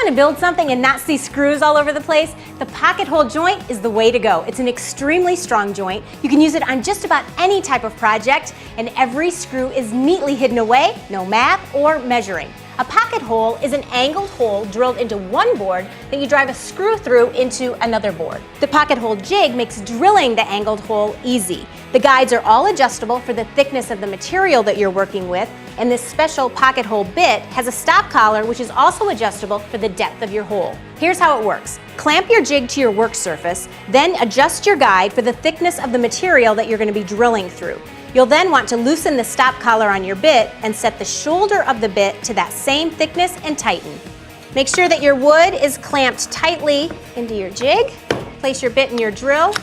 want to build something and not see screws all over the place? The pocket hole joint is the way to go. It's an extremely strong joint. You can use it on just about any type of project, and every screw is neatly hidden away, no map or measuring. A pocket hole is an angled hole drilled into one board that you drive a screw through into another board. The pocket hole jig makes drilling the angled hole easy. The guides are all adjustable for the thickness of the material that you're working with, and this special pocket hole bit has a stop collar which is also adjustable for the depth of your hole. Here's how it works. Clamp your jig to your work surface, then adjust your guide for the thickness of the material that you're going to be drilling through. You'll then want to loosen the stop collar on your bit and set the shoulder of the bit to that same thickness and tighten. Make sure that your wood is clamped tightly into your jig. Place your bit in your drill,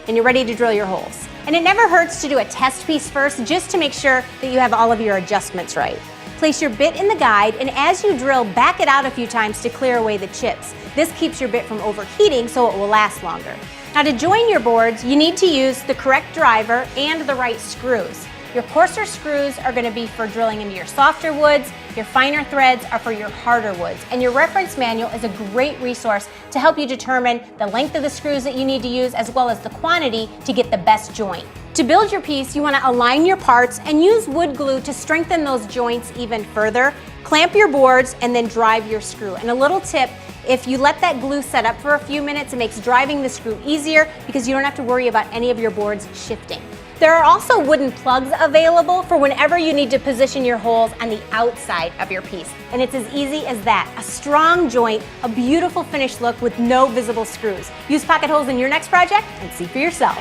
and you're ready to drill your holes. And it never hurts to do a test piece first just to make sure that you have all of your adjustments right. Place your bit in the guide, and as you drill, back it out a few times to clear away the chips. This keeps your bit from overheating so it will last longer. Now, to join your boards, you need to use the correct driver and the right screws. Your coarser screws are going to be for drilling into your softer woods, your finer threads are for your harder woods, and your reference manual is a great resource to help you determine the length of the screws that you need to use as well as the quantity to get the best joint. To build your piece, you want to align your parts and use wood glue to strengthen those joints even further. Clamp your boards and then drive your screw. And a little tip, if you let that glue set up for a few minutes, it makes driving the screw easier because you don't have to worry about any of your boards shifting. There are also wooden plugs available for whenever you need to position your holes on the outside of your piece. And it's as easy as that. A strong joint, a beautiful finished look with no visible screws. Use pocket holes in your next project and see for yourself.